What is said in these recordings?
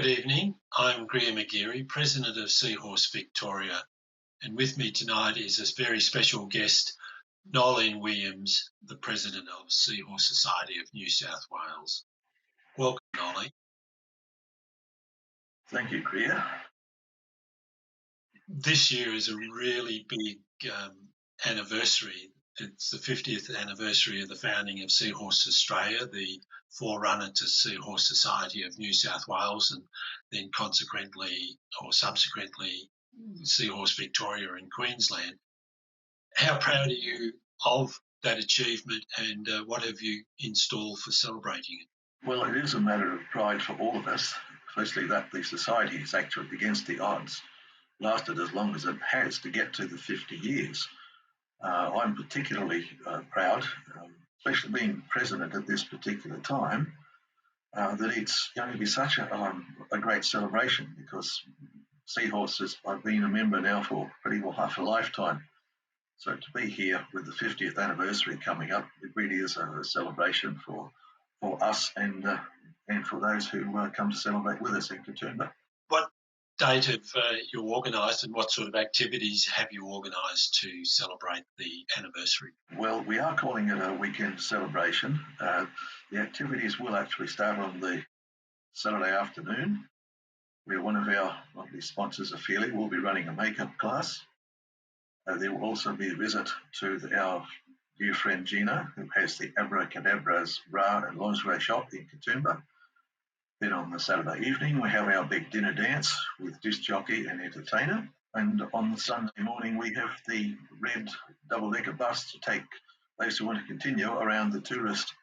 Good evening. I'm Greer McGeary, President of Seahorse Victoria, and with me tonight is a very special guest, Noelene Williams, the President of Seahorse Society of New South Wales. Welcome, Noelene. Thank you, Greer. This year is a really big anniversary. It's the 50th anniversary of the founding of Seahorse Australia, the forerunner to Seahorse Society of New South Wales, and then consequently or subsequently Seahorse Victoria in Queensland. How proud are you of that achievement, and what have you in store for celebrating it? Well, it is a matter of pride for all of us. Firstly, that the society is actually against the odds, lasted as long as it has to get to the 50 years. I'm particularly proud, especially being president at this particular time, that it's going to be such a great celebration, because Seahorses, I've been a member now for pretty well half a lifetime. So to be here with the 50th anniversary coming up, it really is a celebration for us and for those who come to celebrate with us in Katoomba. What date have you organised, and what sort of activities have you organised to celebrate the anniversary? Well, we are calling it a weekend celebration. The activities will actually start on the Saturday afternoon, where one of our lovely sponsors, Ophelia, will be running a makeup class. There will also be a visit to our dear friend Gina, who has the Abracadabra's bra and lingerie shop in Katoomba. Then on the Saturday evening, we have our big dinner dance with disc jockey and entertainer. And on Sunday morning, we have the red double-decker bus to take those who want to continue around the tourist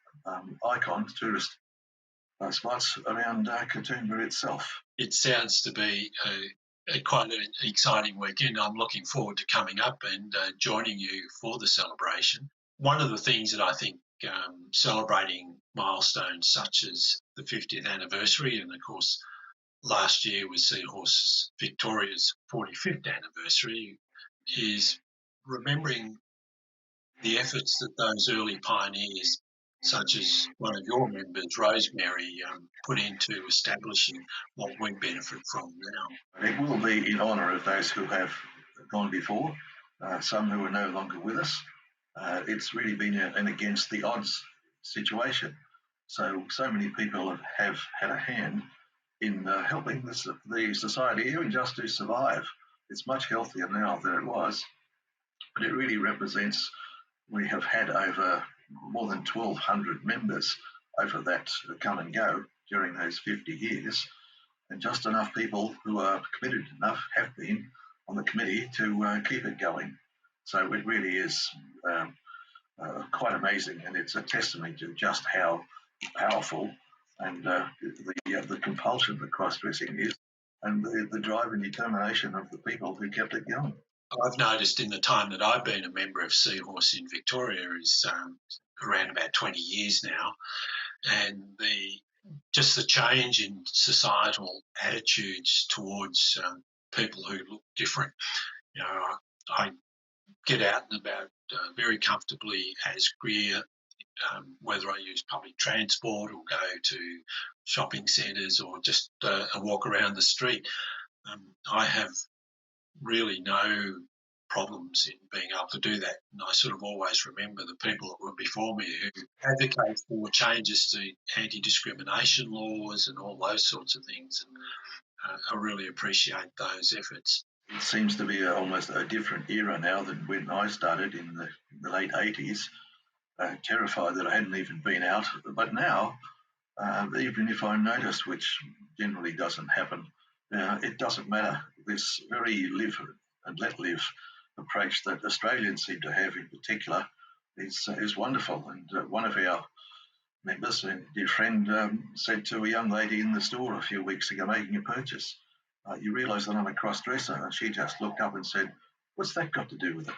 icons, tourist spots around Katoomba itself. It sounds to be quite an exciting weekend. I'm looking forward to coming up and joining you for the celebration. One of the things that I think celebrating milestones such as the 50th anniversary, and of course last year was Seahorse Victoria's 45th anniversary, is remembering the efforts that those early pioneers, such as one of your members, Rosemary, put into establishing what we benefit from now. It will be in honour of those who have gone before, some who are no longer with us. It's really been an against the odds situation. So many people have had a hand in helping the society even just to survive. It's much healthier now than it was, but it really represents, we have had over more than 1,200 members over that come and go during those 50 years, and just enough people who are committed enough have been on the committee to keep it going. So it really is quite amazing, and it's a testimony to just how powerful and the compulsion that cross-dressing is, and the drive and determination of the people who kept it going. I've noticed in the time that I've been a member of Seahorse in Victoria is around about 20 years now, and just the change in societal attitudes towards people who look different. You know, I get out and about very comfortably as Greer, whether I use public transport or go to shopping centres or just a walk around the street. I have really no problems in being able to do that. And I sort of always remember the people that were before me who advocate for changes to anti-discrimination laws and all those sorts of things. And I really appreciate those efforts. It seems to be almost a different era now than when I started in the late 80s. Terrified that I hadn't even been out. But now, even if I'm noticed, which generally doesn't happen, it doesn't matter. This very live and let live approach that Australians seem to have in particular is wonderful. And one of our members, a dear friend, said to a young lady in the store a few weeks ago making a purchase, "You realise that I'm a cross-dresser?" And she just looked up and said, "What's that got to do with it?"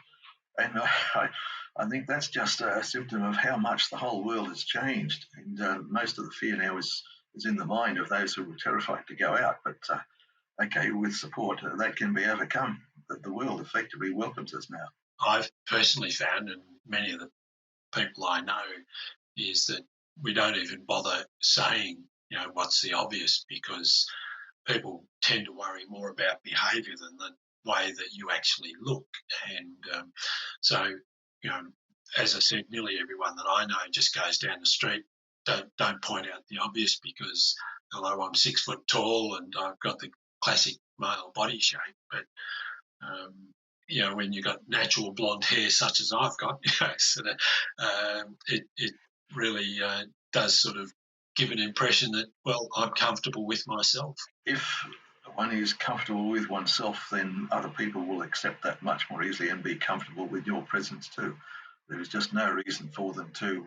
And I think that's just a symptom of how much the whole world has changed. And most of the fear now is in the mind of those who were terrified to go out. But okay, with support, that can be overcome. The world effectively welcomes us now. I've personally found, and many of the people I know, is that we don't even bother saying, what's the obvious, because people tend to worry more about behaviour than the way that you actually look. And so, as I said, nearly everyone that I know just goes down the street. Don't point out the obvious, because although I'm 6 foot tall and I've got the classic male body shape, but when you've got natural blonde hair such as I've got, it really does sort of give an impression that, well, I'm comfortable with myself. If one is comfortable with oneself, then other people will accept that much more easily and be comfortable with your presence too. There is just no reason for them to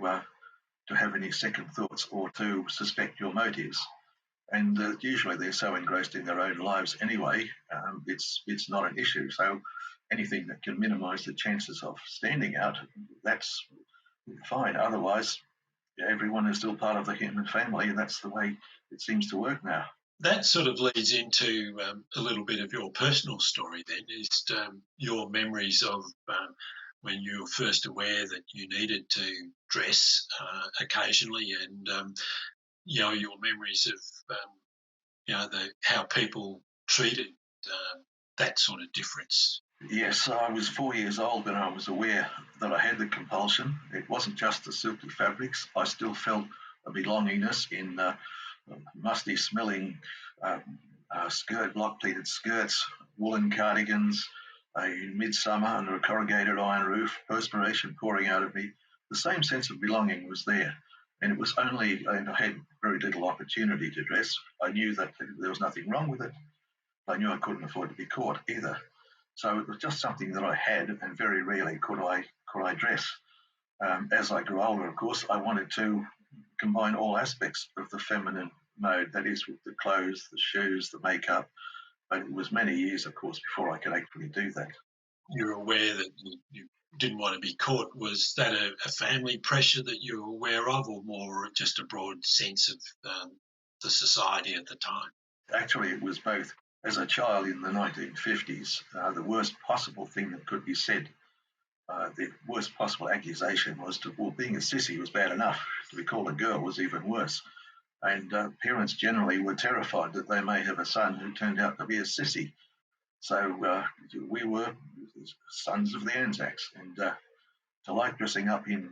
have any second thoughts or to suspect your motives. And usually they're so engrossed in their own lives anyway, it's not an issue. So anything that can minimise the chances of standing out, that's fine. Otherwise, everyone is still part of the human family, and that's the way it seems to work now. That sort of leads into a little bit of your personal story then, is your memories of when you were first aware that you needed to dress occasionally, and your memories of how people treated that sort of difference. Yes, I was 4 years old when I was aware that I had the compulsion. It wasn't just the silky fabrics. I still felt a belongingness in musty smelling block pleated skirts, woolen cardigans, in midsummer under a corrugated iron roof, perspiration pouring out of me. The same sense of belonging was there. And it was only, and I had very little opportunity to dress. I knew that there was nothing wrong with it. I knew I couldn't afford to be caught either. So it was just something that I had, and very rarely could I dress. As I grew older, of course, I wanted to combine all aspects of the feminine mode, that is, with the clothes, the shoes, the makeup. But it was many years, of course, before I could actually do that. You're aware that you didn't want to be caught. Was that a family pressure that you were aware of, or more just a broad sense of the society at the time? Actually, it was both. As a child in the 1950s, the worst possible thing that could be said, the worst possible accusation was being a sissy was bad enough. To be called a girl was even worse. And parents generally were terrified that they may have a son who turned out to be a sissy. So we were sons of the Anzacs, and to like dressing up in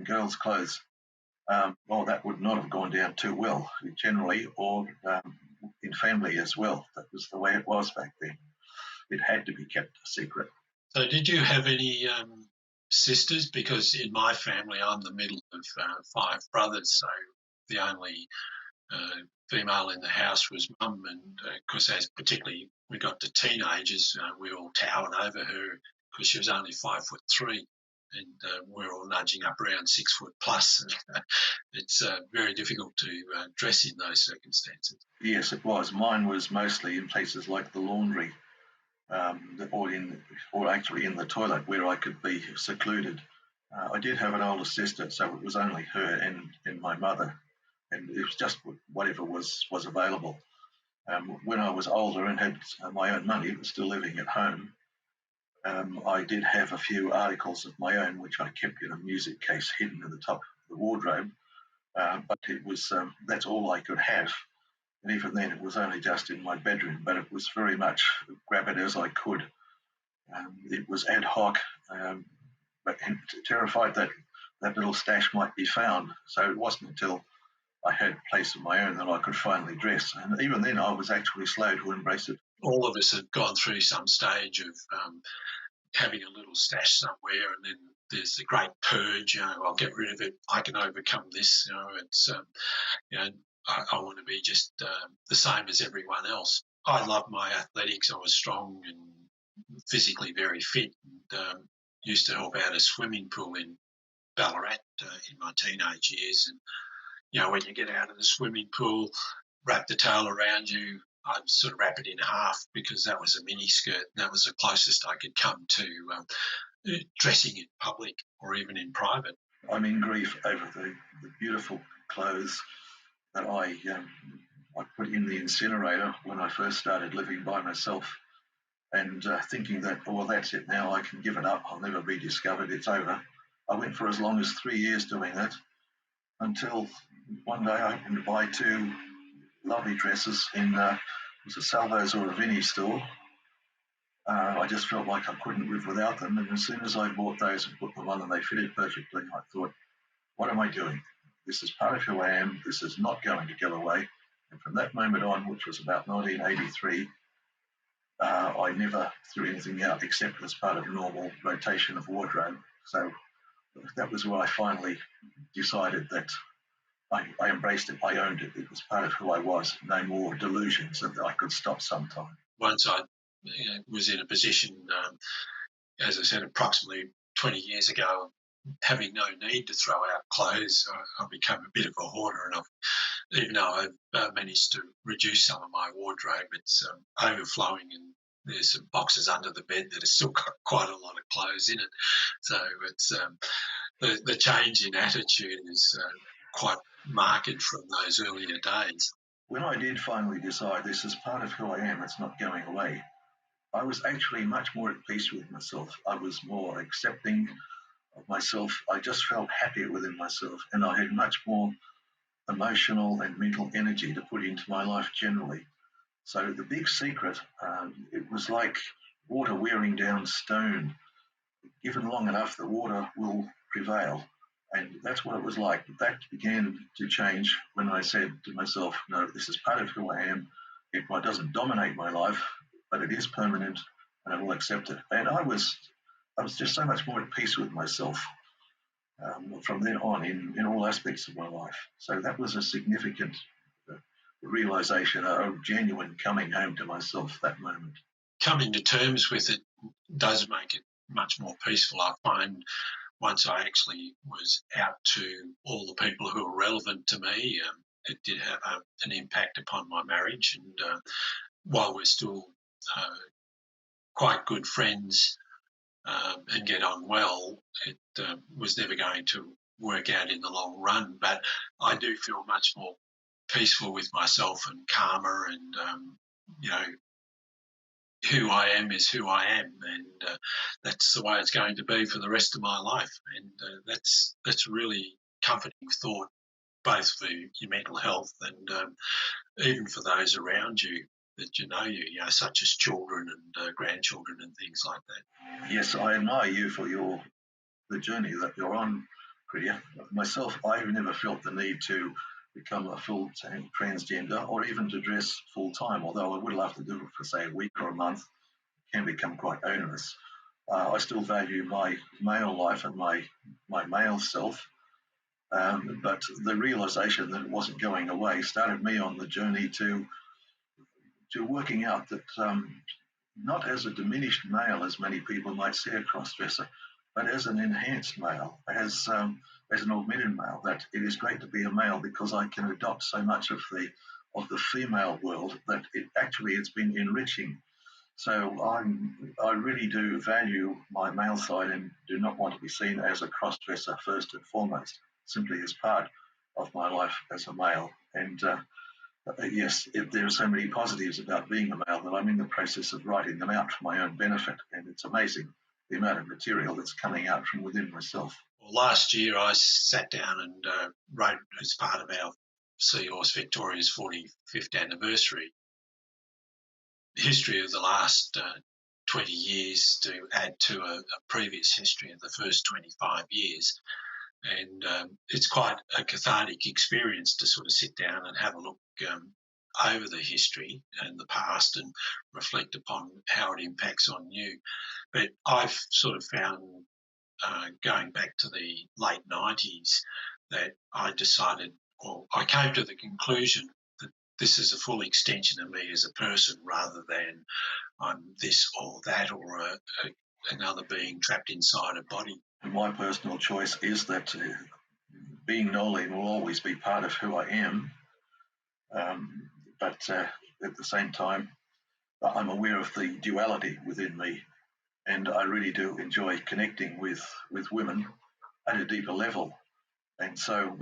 girls' clothes, that would not have gone down too well generally, or in family as well. That was the way it was back then. It had to be kept a secret. So did you have any sisters? Because in my family, I'm the middle of 5 brothers, so the only female in the house was mum, and of course, as particularly we got to teenagers, we all towered over her because she was only 5'3", and we're all nudging up around 6 foot plus. It's very difficult to dress in those circumstances. Yes, it was. Mine was mostly in places like the laundry, or actually in the toilet where I could be secluded. I did have an older sister, so it was only her and my mother, and it was just whatever was available. When I was older and had my own money, but still living at home, I did have a few articles of my own which I kept in a music case hidden in the top of the wardrobe. But it was that's all I could have. And even then, it was only just in my bedroom, but it was very much grab it as I could. It was ad hoc, but terrified that that little stash might be found. So it wasn't until I had a place of my own that I could finally dress. And even then, I was actually slow to embrace it. All of us have gone through some stage of having a little stash somewhere, and then there's the great purge. I'll get rid of it. I can overcome this. It's I want to be just the same as everyone else. I love my athletics. I was strong and physically very fit, and used to help out a swimming pool in Ballarat in my teenage years. And when you get out of the swimming pool, wrap the towel around you. I'd sort of wrap it in half because that was a mini skirt, and that was the closest I could come to dressing in public or even in private. I'm in grief over the beautiful clothes that I put in the incinerator when I first started living by myself, and thinking that, that's it now, I can give it up, I'll never be discovered, it's over. I went for as long as 3 years doing that, until one day I happened to buy 2 lovely dresses in was a Salvo's or a Vinnie store. I just felt like I couldn't live without them. And as soon as I bought those and put them on and they fitted perfectly, I thought, what am I doing? This is part of who I am. This is not going to go away. And from that moment on, which was about 1983, I never threw anything out except as part of normal rotation of wardrobe. So that was where I finally decided that I embraced it. I owned it. It was part of who I was. No more delusions that I could stop sometime. Once I was in a position, as I said, approximately 20 years ago, having no need to throw out clothes, I became a bit of a hoarder, and even though I've managed to reduce some of my wardrobe, it's overflowing, and there's some boxes under the bed that have still got quite a lot of clothes in it. So it's the change in attitude is quite marked from those earlier days. When I did finally decide this is part of who I am, it's not going away, I was actually much more at peace with myself. I was more accepting of myself. I just felt happier within myself, and I had much more emotional and mental energy to put into my life generally. So the big secret, it was like water wearing down stone. Given long enough, the water will prevail. And that's what it was like. That began to change when I said to myself, no, this is part of who I am. It doesn't dominate my life, but it is permanent, and I will accept it. And I was just so much more at peace with myself from then on in all aspects of my life. So that was a significant realization, a genuine coming home to myself that moment. Coming to terms with it does make it much more peaceful. I find once I actually was out to all the people who were relevant to me, it did have an impact upon my marriage. And while we're still quite good friends and get on well, it was never going to work out in the long run. But I do feel much more peaceful with myself and calmer, and who I am is who I am, and that's the way it's going to be for the rest of my life. And that's a really comforting thought, both for your mental health and even for those around you that you know, such as children and grandchildren and things like that. Yes, I admire you for the journey that you're on, Priya. Myself, I've never felt the need to become a full-time transgender or even to dress full-time, although I would love to do it for, say, a week or a month. It can become quite onerous. I still value my male life and my male self, but the realization that it wasn't going away started me on the journey to working out that not as a diminished male, as many people might say a cross-dresser, but as an enhanced male, as an augmented male, that it is great to be a male because I can adopt so much of the female world that it's been enriching. So I really do value my male side and do not want to be seen as a cross-dresser first and foremost, simply as part of my life as a male. And yes, there are so many positives about being a male that I'm in the process of writing them out for my own benefit, and it's amazing the amount of material that's coming out from within myself. Well, last year I sat down and wrote, as part of our Seahorse Victoria's 45th anniversary, history of the last 20 years to add to a previous history of the first 25 years. And it's quite a cathartic experience to sort of sit down and have a look over the history and the past and reflect upon how it impacts on you. But I've sort of found, going back to the late 90s, that I decided, or I came to the conclusion that this is a full extension of me as a person rather than I'm this or that or another being trapped inside a body. My personal choice is that being Noelene will always be part of who I am, but at the same time, I'm aware of the duality within me, and I really do enjoy connecting with women at a deeper level. And so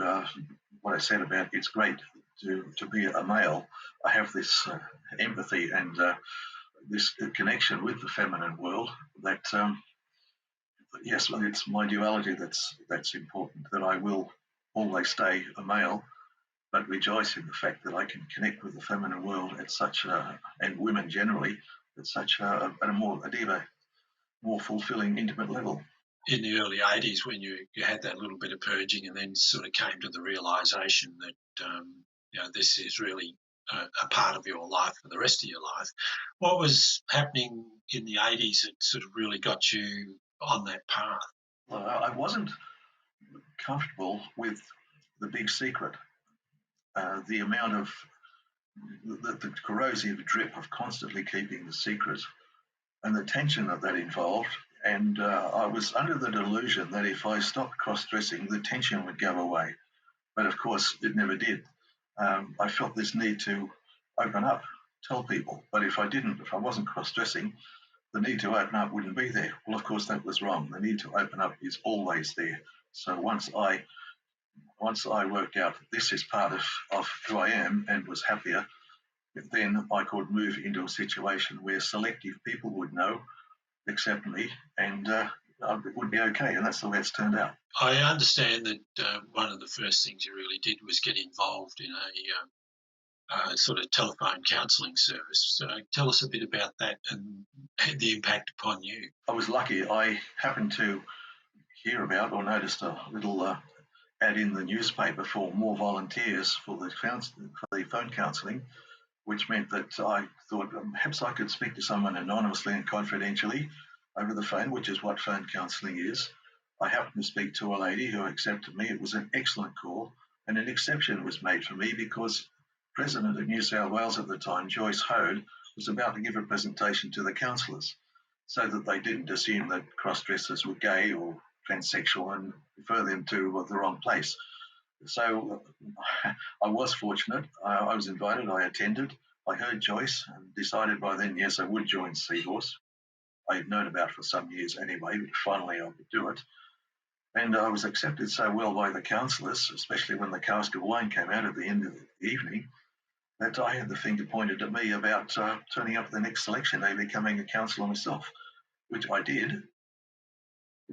what I said about it's great to be a male, I have this empathy and this connection with the feminine world that yes, it's my duality that's important, that I will always stay a male, but rejoice in the fact that I can connect with the feminine world at such a, and women generally, at such a deeper, more fulfilling, intimate level. In the early 80s, when you had that little bit of purging and then sort of came to the realisation that this is really a part of your life for the rest of your life, what was happening in the 80s that sort of really got you on that path? Well, I wasn't comfortable with the big secret, the amount of the corrosive drip of constantly keeping the secret and the tension that involved. And I was under the delusion that if I stopped cross-dressing, the tension would go away. But of course, it never did. I felt this need to open up, tell people. But if I wasn't cross-dressing, the need to open up wouldn't be there. Well, of course, that was wrong. The need to open up is always there. So once I worked out that this is part of who I am and was happier, then I could move into a situation where selective people would know, accept me, and it would be okay. And that's the way it's turned out. I understand that one of the first things you really did was get involved in a sort of telephone counselling service. So tell us a bit about that and the impact upon you. I was lucky. I happened to hear about or noticed a little ad in the newspaper for more volunteers for the phone counselling, which meant that I thought perhaps I could speak to someone anonymously and confidentially over the phone, which is what phone counselling is. I happened to speak to a lady who accepted me. It was an excellent call, and an exception was made for me because President of New South Wales at the time, Joyce Hode, was about to give a presentation to the counsellors so that they didn't assume that cross-dressers were gay or transsexual and refer them to the wrong place. So I was fortunate. I was invited. I attended. I heard Joyce and decided by then, yes, I would join Seahorse. I had known about it for some years anyway, but finally I would do it. And I was accepted so well by the counsellors, especially when the cask of wine came out at the end of the evening, that I had the finger pointed at me about turning up the next selection day, becoming a counsellor myself, which I did.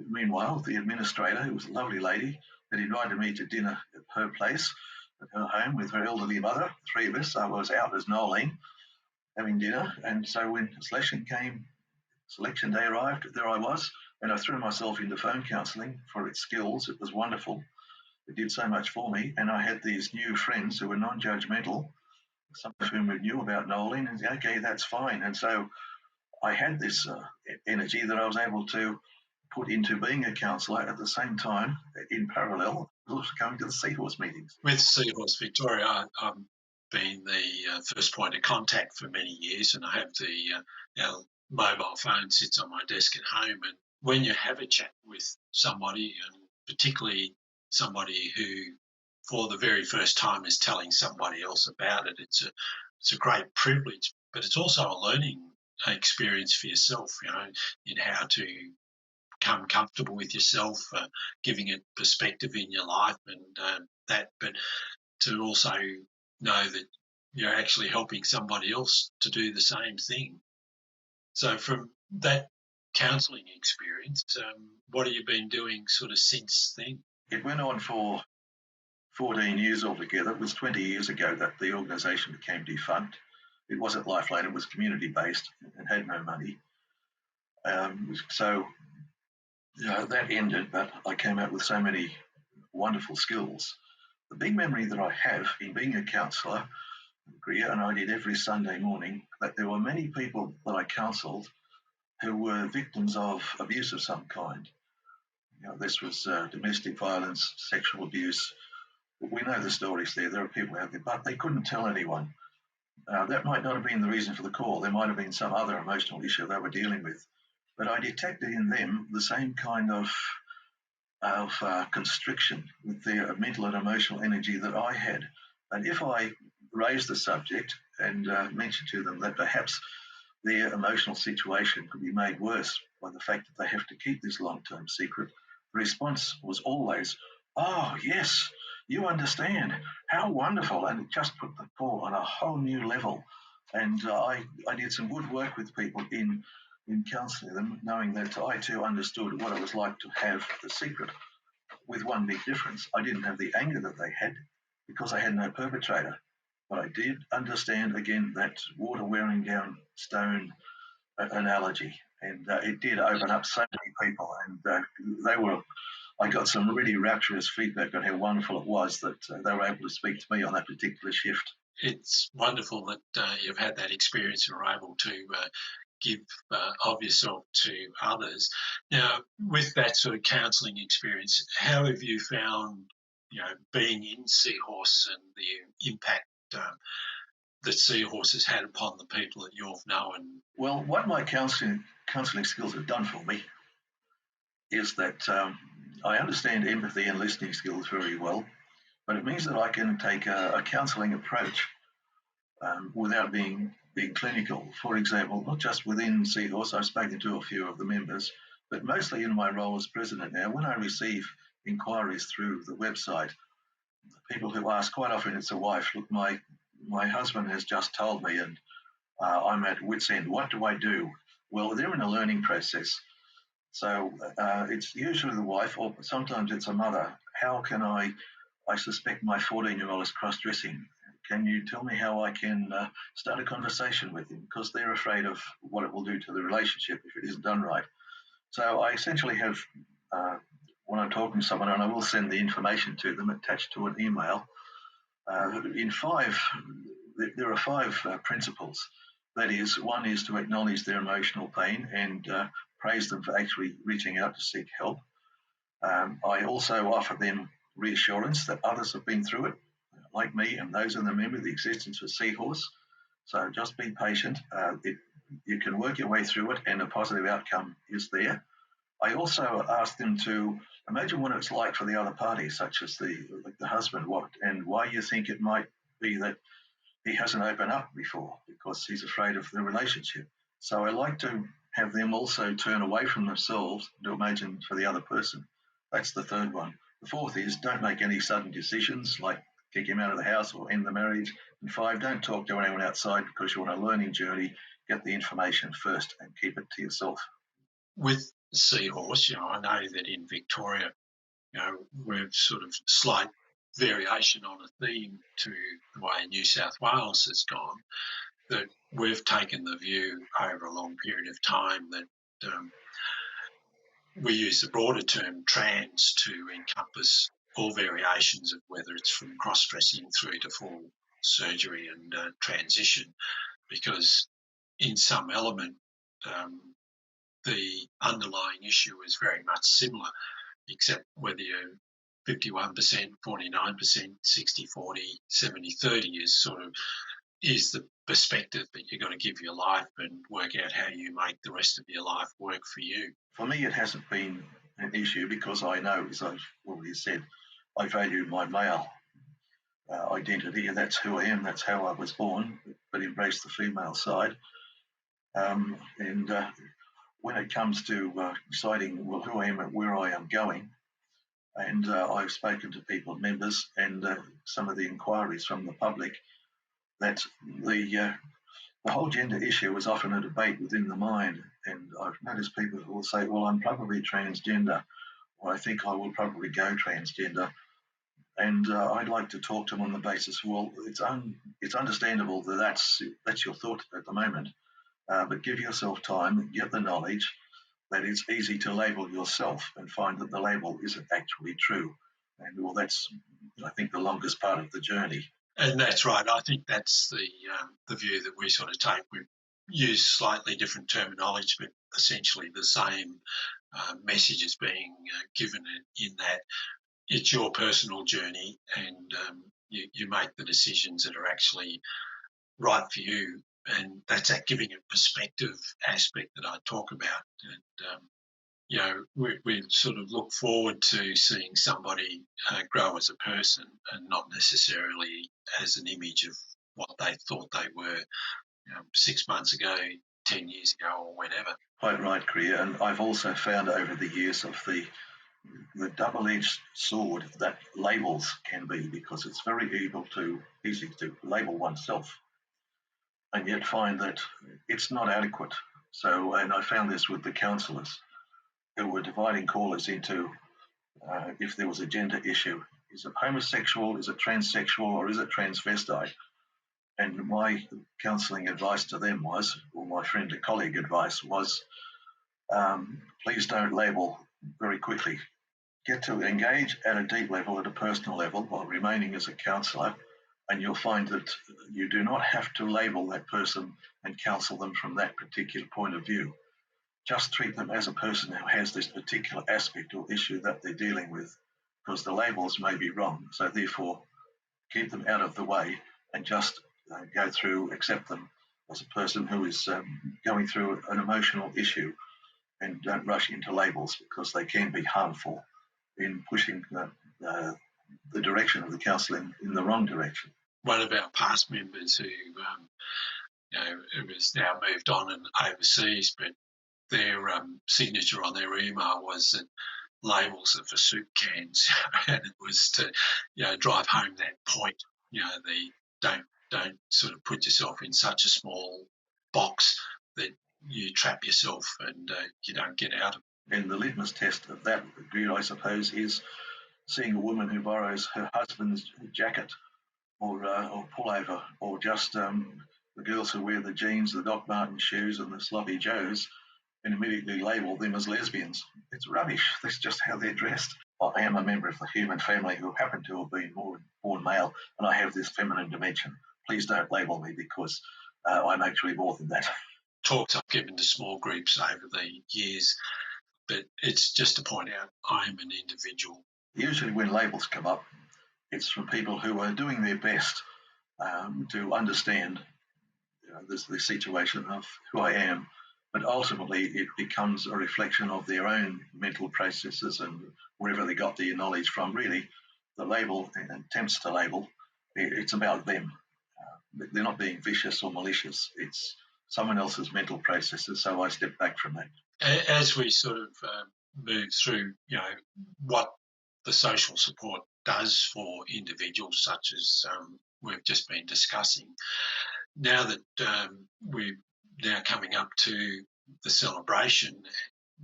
Meanwhile, the administrator, who was a lovely lady, had invited me to dinner at her place, at her home with her elderly mother, three of us. I was out as Noelene having dinner. And so when selection day arrived, there I was, and I threw myself into phone counselling for its skills. It was wonderful. It did so much for me. And I had these new friends who were non-judgmental, some of whom knew about Noelene, and okay, that's fine. And so I had this energy that I was able to put into being a counsellor at the same time, in parallel, also coming to the Seahorse meetings. With Seahorse Victoria, I've been the first point of contact for many years, and I have our mobile phone sits on my desk at home. And when you have a chat with somebody, and particularly somebody who for the very first time is telling somebody else about it, it's a great privilege, but it's also a learning experience for yourself, in how to become comfortable with yourself, giving it perspective in your life and that, but to also know that you're actually helping somebody else to do the same thing. So from that counselling experience, what have you been doing sort of since then? It went on for 14 years altogether. It was 20 years ago that the organisation became defunct. It wasn't Lifeline, it was community-based and had no money. So that ended, but I came out with so many wonderful skills. The big memory that I have in being a counsellor, and I did every Sunday morning, that there were many people that I counselled who were victims of abuse of some kind. This was domestic violence, sexual abuse. We know the stories there. There are people out there, but they couldn't tell anyone. That might not have been the reason for the call. There might have been some other emotional issue they were dealing with. But I detected in them the same kind of constriction with their mental and emotional energy that I had. And if I raised the subject and mentioned to them that perhaps their emotional situation could be made worse by the fact that they have to keep this long-term secret, the response was always, "Oh, yes, you understand. How wonderful." And it just put the call on a whole new level. And I did some good work with people in counselling them, knowing that I too understood what it was like to have the secret, with one big difference. I didn't have the anger that they had, because I had no perpetrator. But I did understand, again, that water wearing down stone analogy, and it did open up so many people, and I got some really rapturous feedback on how wonderful it was that they were able to speak to me on that particular shift. It's wonderful that you've had that experience and are able to give of yourself to others. Now, with that sort of counselling experience, how have you found, being in Seahorse and the impact that Seahorse has had upon the people that you've known? Well, what my counselling skills have done for me is that I understand empathy and listening skills very well, but it means that I can take a counselling approach without being clinical. For example, not just within Seahorse, I've spoken to a few of the members, but mostly in my role as president now, when I receive inquiries through the website, people who ask, quite often it's a wife, look, my husband has just told me and I'm at wit's end. What do I do? Well, they're in a learning process. So it's usually the wife, or sometimes it's a mother. How can I suspect my 14-year-old is cross-dressing. Can you tell me how I can start a conversation with him? Because they're afraid of what it will do to the relationship if it isn't done right. So I essentially have, when I'm talking to someone, and I will send the information to them attached to an email, there are five principles. That is, one is to acknowledge their emotional pain and praise them for actually reaching out to seek help. I also offer them reassurance that others have been through it, like me, and those in the member of the existence of Seahorse. So just be patient. You can work your way through it, and a positive outcome is there. I also ask them to imagine what it's like for the other party, such as the husband, and why you think it might be that he hasn't opened up before because he's afraid of the relationship. So I like to have them also turn away from themselves to imagine for the other person. That's the third one. The fourth is don't make any sudden decisions like kick him out of the house or end the marriage. And 5, don't talk to anyone outside because you're on a learning journey. Get the information first and keep it to yourself. With Seahorse, I know that in Victoria, we've sort of slight variation on a theme to the way New South Wales has gone, that we've taken the view over a long period of time that we use the broader term trans to encompass all variations of whether it's from cross-dressing through to full surgery and transition, because in some element the underlying issue is very much similar, except whether you're 51%, 49%, 60-40, 70-30 is the perspective that you've got to give your life and work out how you make the rest of your life work for you. For me, it hasn't been an issue because I know, as I've already said, I value my male identity, and that's who I am, that's how I was born, but embrace the female side. When it comes to deciding who I am and where I am going, and I've spoken to people, members, and some of the inquiries from the public, that the whole gender issue is often a debate within the mind. And I've noticed people who will say, well, I'm probably transgender, or I think I will probably go transgender. And I'd like to talk to them on the basis, well, it's understandable that that's your thought at the moment, but give yourself time, get the knowledge, that it's easy to label yourself and find that the label isn't actually true. And well, that's, I think, the longest part of the journey. And that's right. I think that's the view that we sort of take. We use slightly different terminology, but essentially the same message is being given in that it's your personal journey, and you make the decisions that are actually right for you. And that's that giving a perspective aspect that I talk about. And, we sort of look forward to seeing somebody grow as a person and not necessarily as an image of what they thought they were 6 months ago, 10 years ago, or whenever. Quite right, Kriya. And I've also found over the years of the double-edged sword that labels can be, because it's very easy to label oneself and yet find that it's not adequate. So, and I found this with the counsellors who were dividing callers into if there was a gender issue, Is it homosexual? Is it transsexual? Or is it transvestite? And my counselling advice to them was, or my friend and colleague advice was, please don't label very quickly. Get to engage at a deep level, at a personal level, while remaining as a counsellor, and you'll find that you do not have to label that person and counsel them from that particular point of view. Just treat them as a person who has this particular aspect or issue that they're dealing with, because the labels may be wrong. So therefore, keep them out of the way and just go through, accept them as a person who is going through an emotional issue, and don't rush into labels because they can be harmful in pushing the direction of the counselling in the wrong direction. One of our past members who has now moved on and overseas, but their signature on their email was that labels are for soup cans, and it was to drive home that point. They don't sort of put yourself in such a small box that you trap yourself and you don't get out of it. And the litmus test of that view, I suppose, is seeing a woman who borrows her husband's jacket or pullover, or just the girls who wear the jeans, the Doc Martens shoes, and the sloppy joes, and immediately label them as lesbians. It's rubbish. That's just how they're dressed. I am a member of the human family who happen to have been born male, and I have this feminine dimension. Please don't label me, because I'm actually more than that. Talks I've given to small groups over the years, but it's just to point out I'm an individual. Usually when labels come up, it's from people who are doing their best to understand the situation of who I am, but ultimately it becomes a reflection of their own mental processes and wherever they got their knowledge from. Really, the label and attempts to label, it's about them. They're not being vicious or malicious. It's someone else's mental processes, so I step back from that. As we sort of move through, what the social support does for individuals, such as we've just been discussing, now that we're now coming up to the celebration,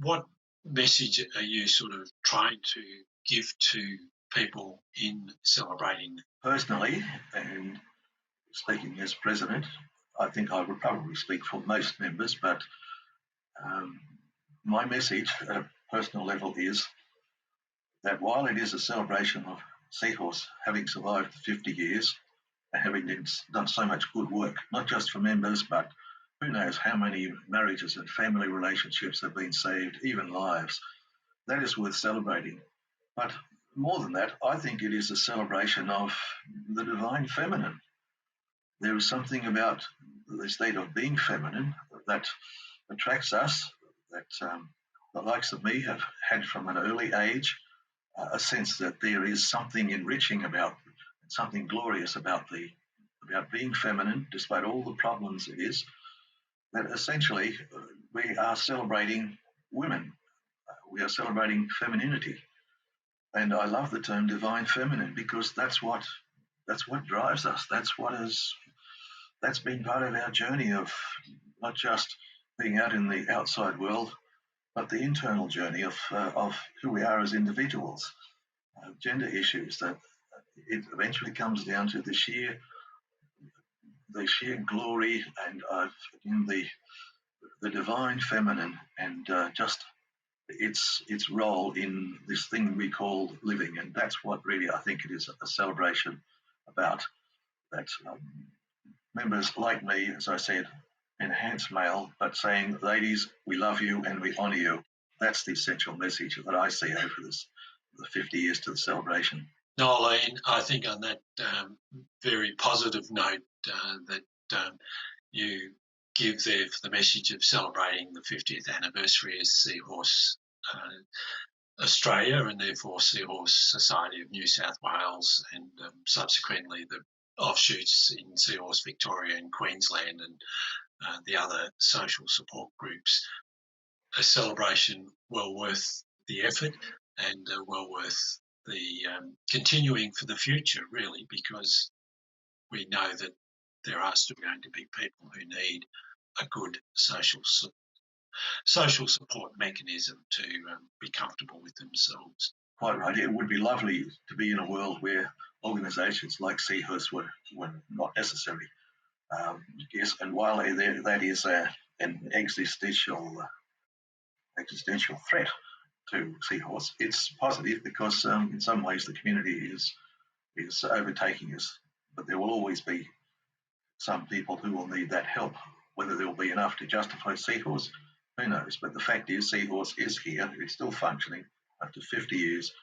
what message are you sort of trying to give to people in celebrating? Personally, and speaking as president, I think I would probably speak for most members, but my message at a personal level is that while it is a celebration of Seahorse having survived 50 years and having done so much good work, not just for members, but who knows how many marriages and family relationships have been saved, even lives, that is worth celebrating. But more than that, I think it is a celebration of the divine feminine. There is something about the state of being feminine that attracts us, that the likes of me have had from an early age, a sense that there is something enriching about, something glorious about being feminine, despite all the problems it is, that essentially we are celebrating women. We are celebrating femininity. And I love the term divine feminine, because that's what drives us. That's been part of our journey of not just being out in the outside world, but the internal journey of who we are as individuals. Gender issues, that it eventually comes down to the sheer glory and the divine feminine, and just its role in this thing we call living. And that's what really I think it is a celebration about, that members like me, as I said, enhanced male, but saying, ladies, we love you and we honour you. That's the essential message that I see over the 50 years to the celebration. Noelene, I think on that very positive note that you give there for the message of celebrating the 50th anniversary as Seahorse Australia, and therefore Seahorse Society of New South Wales, and subsequently the offshoots in Seahorse Victoria and Queensland, and the other social support groups. A celebration well worth the effort, and well worth the continuing for the future, really, because we know that there are still going to be people who need a good social support mechanism to be comfortable with themselves. quite right. It would be lovely to be in a world where organisations like Seahorse were not necessary. Yes, and while that is an existential threat to Seahorse, it's positive because in some ways the community is overtaking us. But there will always be some people who will need that help. Whether there will be enough to justify Seahorse, who knows? But the fact is, Seahorse is here. It's still functioning after 50 years.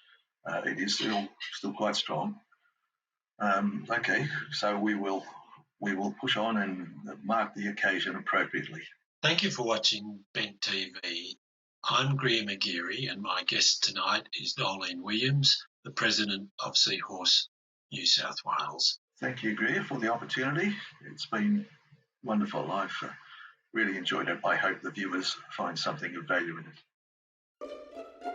It is still quite strong. Okay, so we will push on and mark the occasion appropriately. Thank you for watching Bent TV. I'm Greer McGeary, and my guest tonight is Noelene Williams, the President of Seahorse New South Wales. Thank you, Greer, for the opportunity. It's been wonderful. I've really enjoyed it. I hope the viewers find something of value in it.